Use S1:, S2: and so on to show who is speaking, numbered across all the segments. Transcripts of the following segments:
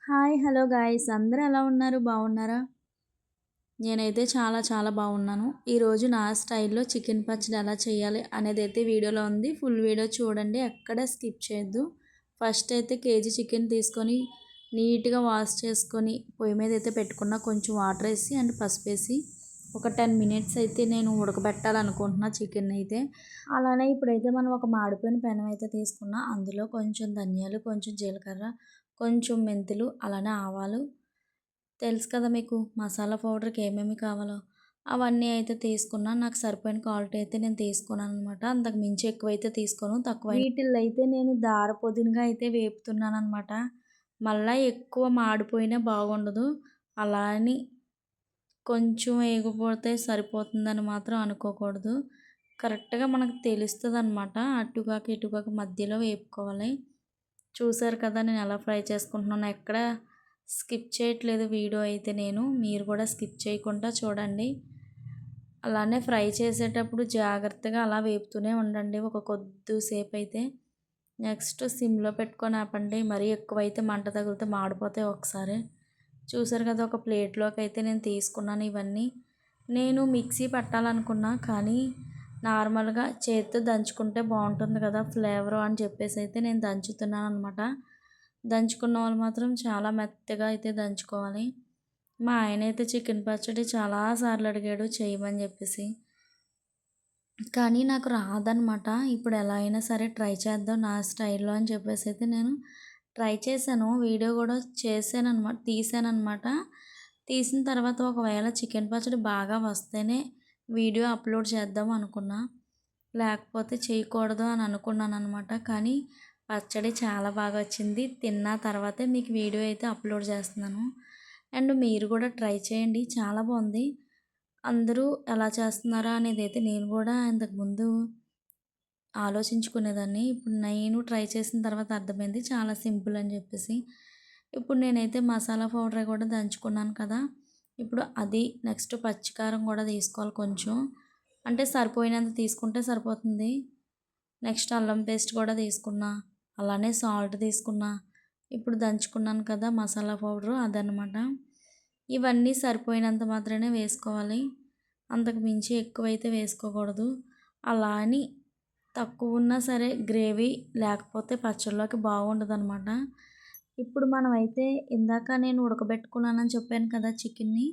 S1: Hi! Hello guys అందరూ ఎలా ఉన్నారు? బాగున్నారా? నేనైతే చాలా చాలా బాగున్నాను. ఈరోజు నా స్టైల్‌లో చికెన్ పచ్చడి ఎలా చేయాలి అనేదైతే వీడియోలో ఉంది. ఫుల్ వీడియో చూడండి. ఎక్కడ స్కిప్ చేయొద్దు. ఫస్ట్ అయితే కేజీ చికెన్ తీసుకొని నీట్‌గా వాష్ చేసుకొని పొయ్యి మీద అయితే పెట్టుకున్న కొంచెం వాటర్ వేసి అండ్ పసుపేసి ఒక 10 మినిట్స్ అయితే నేను ఉడకబెట్టాలనుకుంటున్నా చికెన్ అయితే. అలానే ఇప్పుడైతే మనం ఒక మాడిపోయిన పెనం అయితే తీసుకున్నా. అందులో కొంచెం ధనియాలు, కొంచెం జీలకర్ర, కొంచెం మెంతులు, అలానే ఆవాలు తెలుసు కదా మీకు మసాలా పౌడర్‌కి ఏమేమి కావాలో అవన్నీ అయితే తీసుకున్నా. నాకు సరిపోయిన క్వాలిటీ అయితే నేను తీసుకున్నాననమాట. అంతకు మించి ఎక్కువైతే తీసుకోను. వీటిల్లో అయితే నేను దారపొదినగా అయితే వేపుతున్నాననమాట. మళ్ళా ఎక్కువ మాడిపోయినా బాగుండదు. అలా అని కొంచెం ఏగిపోతే సరిపోతుందని మాత్రం అనుకోకూడదు. కరెక్ట్‌గా మనకు తెలుస్తదనమాట. అటుగాక ఇటుగాక మధ్యలో వేపుకోవాలి. చూసారు కదా నేను ఎలా ఫ్రై చేసుకుంటున్నానో. ఎక్కడ స్కిప్ చేయట్లేదు వీడియో అయితే నేను. మీరు కూడా స్కిప్ చేయకుండా చూడండి. అలానే ఫ్రై చేసేటప్పుడు జాగ్రత్తగా అలా వేపుతూనే ఉండండి ఒక కొద్దిసేపు అయితే. నెక్స్ట్ సిమ్‌లో పెట్టుకొని ఆపండి. మరీ ఎక్కువైతే మంట తగిలితే మాడిపోతాయి ఒకసారి. చూసారు కదా ఒక ప్లేట్‌లోకి అయితే నేను తీసుకున్నాను ఇవన్నీ. నేను మిక్సీ పట్టాలనుకున్నా కానీ నార్మల్‌గా చేత్తో దంచుకుంటే బాగుంటుంది కదా ఫ్లేవరు అని చెప్పేసి అయితే నేను దంచుతున్నాను అనమాట. దంచుకున్న వాళ్ళు మాత్రం చాలా మెత్తగా అయితే దంచుకోవాలి. మా ఆయన అయితే చికెన్ పచ్చడి చాలా సార్లు అడిగాడు చేయమని చెప్పేసి. కానీ నాకు రాదనమాట. ఇప్పుడు ఎలా అయినా సరే ట్రై చేద్దాం నా స్టైల్‌లో అని చెప్పేసి అయితే నేను ట్రై చేశాను. వీడియో కూడా తీసాననమాట. తీసిన తర్వాత ఒకవేళ చికెన్ పచ్చడి బాగా వస్తేనే వీడియో అప్లోడ్ చేద్దాం అనుకున్నా. లేకపోతే చేయకూడదు అని అనుకున్నాననమాట. కానీ పచ్చడి చాలా బాగా వచ్చింది. తిన్న తర్వాతే మీకు వీడియో అయితే అప్లోడ్ చేస్తున్నాను. అండ్ మీరు కూడా ట్రై చేయండి. చాలా బాగుంది. అందరూ ఎలా చేస్తున్నారా అనేదైతే నేను కూడా ఇంతకుముందు ఆలోచించుకునేదాన్ని. ఇప్పుడు నేను ట్రై చేసిన తర్వాత అర్థమైంది చాలా సింపుల్ అని చెప్పేసి. ఇప్పుడు నేనైతే మసాలా పౌడర్ కూడా దంచుకున్నాను కదా! ఇప్పుడు అది నెక్స్ట్ పచ్చికారం కూడా తీసుకోవాలి కొంచెం. అంటే సరిపోయినంత తీసుకుంటే సరిపోతుంది. నెక్స్ట్ అల్లం పేస్ట్ కూడా తీసుకున్నా. అలానే సాల్ట్ తీసుకున్నా. ఇప్పుడు దంచుకున్నాను కదా మసాలా పౌడరు అదనమాట. ఇవన్నీ సరిపోయినంత మాత్రమే వేసుకోవాలి. అంతకు మించి ఎక్కువైతే వేసుకోకూడదు. అలా అని తక్కువ ఉన్నా సరే గ్రేవీ లేకపోతే పచ్చడిలోకి బాగుండదనమాట. ఇప్పుడు మనమైతే ఇందాక నేను ఉడకబెట్టుకున్నానని చెప్పాను కదా చికెన్ని.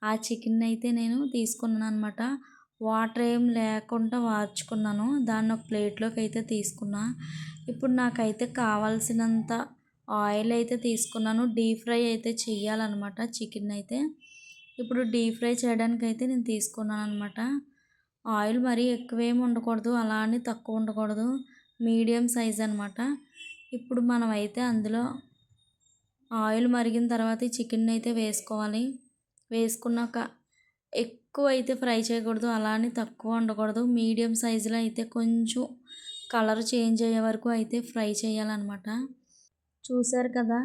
S1: ఆ చికెన్ని అయితే నేను తీసుకున్నాననమాట. వాటర్ ఏం లేకుండా వార్చుకున్నాను. దాన్ని ఒక ప్లేట్లోకి అయితే తీసుకున్నా. ఇప్పుడు నాకైతే కావాల్సినంత ఆయిల్ అయితే తీసుకున్నాను. డీప్ ఫ్రై అయితే చెయ్యాలన్నమాట చికెన్ అయితే. ఇప్పుడు డీప్ ఫ్రై చేయడానికైతే నేను తీసుకున్నాను అనమాట. ఆయిల్ మరీ ఎక్కువేమి ఉండకూడదు. అలా అని తక్కువ ఉండకూడదు. మీడియం సైజ్ అనమాట. ఇప్పుడు మనమైతే అందులో ఆయిల్ మరిగిన తర్వాత ఈ చికెన్ అయితే వేసుకోవాలి. వేసుకున్నాక ఎక్కువ అయితే ఫ్రై చేయకూడదు. అలా అని తక్కువ ఉండకూడదు. మీడియం సైజులో అయితే కొంచెం కలర్ చేంజ్ అయ్యే వరకు అయితే ఫ్రై చేయాలన్నమాట. చూసారు కదా!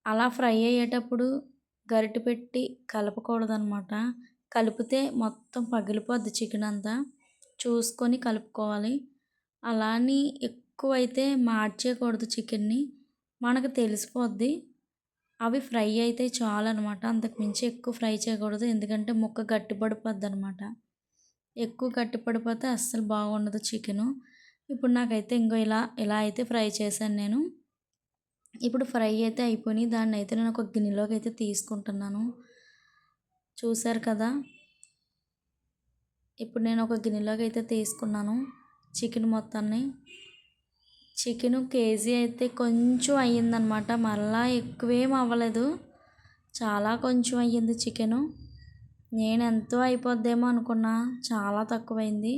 S1: అలా ఫ్రై అయ్యేటప్పుడు గరిటె పెట్టి కలపకూడదనమాట. కలిపితే మొత్తం పగిలిపోద్ది చికెన్ అంతా. చూసుకొని కలుపుకోవాలి. అలా అని ఎక్కువైతే మార్చేయకూడదు చికెన్ని. మనకు తెలిసిపోద్ది. అవి ఫ్రై అయితే చాలనమాట. అంతకు మించి ఎక్కువ ఫ్రై చేయకూడదు. ఎందుకంటే ముక్క గట్టిపడిపోద్దనమాట. ఎక్కువ గట్టిపడిపోతే అస్సలు బాగుండదు చికెను. ఇప్పుడు నాకైతే ఇంగో ఇలా అయితే ఫ్రై చేశాను నేను. ఇప్పుడు ఫ్రై అయితే అయిపోయినాయి. దాన్నైతే నేను ఒక గిన్నెలోకి అయితే తీసుకుంటున్నాను. చూసారు కదా! ఇప్పుడు నేను ఒక గిన్నెలోకి అయితే తీసుకున్నాను చికెన్ మొత్తాన్ని. చికెను కేజీ అయితే కొంచెం అయ్యిందనమాట. మళ్ళా ఎక్కువేం అవ్వలేదు. చాలా కొంచెం అయ్యింది చికెను. నేను ఎంతో అయిపోద్దేమో అనుకున్నా. చాలా తక్కువైంది.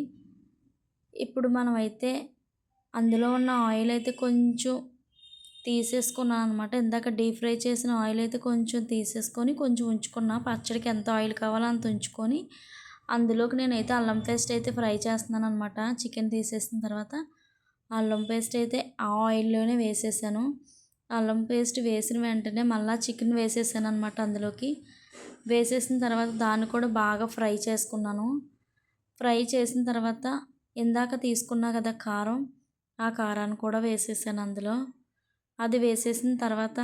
S1: ఇప్పుడు మనమైతే అందులో ఉన్న ఆయిల్ అయితే కొంచెం తీసేసుకున్నాను అనమాట. ఇందాక డీప్ ఫ్రై చేసిన ఆయిల్ అయితే కొంచెం తీసేసుకొని కొంచెం ఉంచుకున్నా. పచ్చడికి ఎంత ఆయిల్ కావాలో అంత ఉంచుకొని అందులోకి నేనైతే అల్లం పేస్ట్ అయితే ఫ్రై చేస్తున్నాను అనమాట. చికెన్ తీసేసిన తర్వాత అల్లం పేస్ట్ అయితే ఆ ఆయిల్లోనే వేసేసాను. అల్లం పేస్ట్ వేసిన వెంటనే మళ్ళీ చికెన్ వేసేసాను అనమాట అందులోకి. వేసేసిన తర్వాత దాన్ని కూడా బాగా ఫ్రై చేసుకున్నాను. ఫ్రై చేసిన తర్వాత ఇందాక తీసుకున్నా కదా కారం, ఆ కారాన్ని కూడా వేసేసాను అందులో. అది వేసేసిన తర్వాత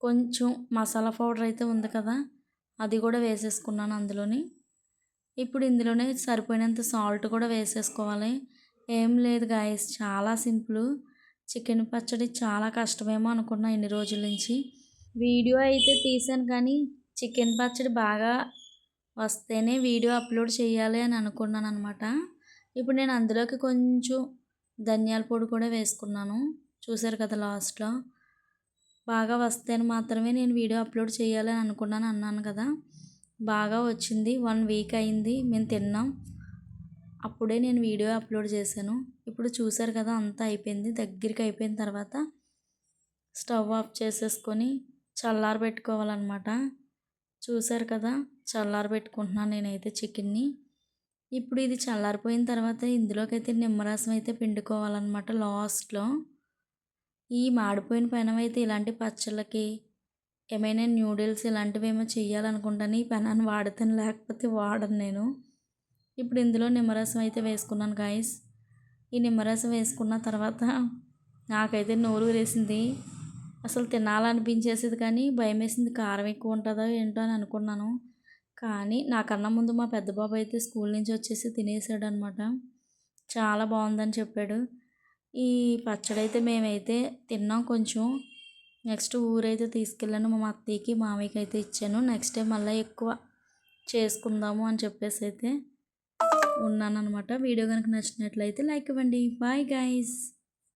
S1: కొంచెం మసాలా పౌడర్ అయితే ఉంది కదా, అది కూడా వేసేసుకున్నాను అందులోని. ఇప్పుడు ఇందులోనే సరిపోయినంత సాల్ట్ కూడా వేసేసుకోవాలి. ఏం లేదు గాయస్, చాలా సింపుల్. చికెన్ పచ్చడి చాలా కష్టమేమో అనుకున్నా ఇన్ని రోజుల నుంచి. వీడియో అయితే తీసాను కానీ చికెన్ పచ్చడి బాగా వస్తేనే వీడియో అప్లోడ్ చేయాలి అని అనుకున్నాను అనమాట. ఇప్పుడు నేను అందులోకి కొంచెం ధనియాల పొడి కూడా వేసుకున్నాను. చూసారు కదా లాస్ట్లో. బాగా వస్తేనే మాత్రమే నేను వీడియో అప్లోడ్ చేయాలి అని అనుకున్నాను అన్నాను కదా. బాగా వచ్చింది. 1 వీక్ అయింది మేము తిన్నాం. అప్పుడే నేను వీడియో అప్లోడ్ చేశాను. ఇప్పుడు చూసారు కదా అంతా అయిపోయింది. దగ్గరికి అయిపోయిన తర్వాత స్టవ్ ఆఫ్ చేసేసుకొని చల్లారబెట్టుకోవాలన్నమాట. చూసారు కదా, చల్లారబెట్టుకుంటున్నాను నేనైతే చికెన్ని. ఇప్పుడు ఇది చల్లారిపోయిన తర్వాత ఇందులోకైతే నిమ్మరసం అయితే పిండుకోవాలన్నమాట లాస్ట్లో. ఈ మాడిపోయిన పెనమైతే ఇలాంటి పచ్చళ్ళకి ఏమైనా న్యూడిల్స్ ఇలాంటివి ఏమో చేయాలనుకుంటాను ఈ పెనాన్ని వాడతాను, లేకపోతే వాడను నేను. ఇప్పుడు ఇందులో నిమ్మరసం అయితే వేసుకున్నాను గాయస్. ఈ నిమ్మరసం వేసుకున్న తర్వాత నాకైతే నోరు ఊరేసింది. అసలు తినాలనిపించేసేది కానీ భయం వేసింది, కారం ఎక్కువ ఉంటుందో ఏంటో అని అనుకున్నాను. కానీ నాకన్నా ముందు మా పెద్ద బాబు అయితే స్కూల్ నుంచి వచ్చేసి తినేసాడు అనమాట. చాలా బాగుందని చెప్పాడు. ఈ పచ్చడి అయితే మేమైతే తిన్నాం కొంచెం. నెక్స్ట్ ఊరైతే తీసుకెళ్ళాను మా అత్తయ్యకి మామయ్యకి అయితే ఇచ్చాను. నెక్స్ట్ టైం మళ్ళీ ఎక్కువ చేసుకుందాము అని చెప్పేసి అయితే ఉన్నాను అనమాట. వీడియో కనుక నచ్చినట్లయితే లైక్ ఇవ్వండి. Bye guys.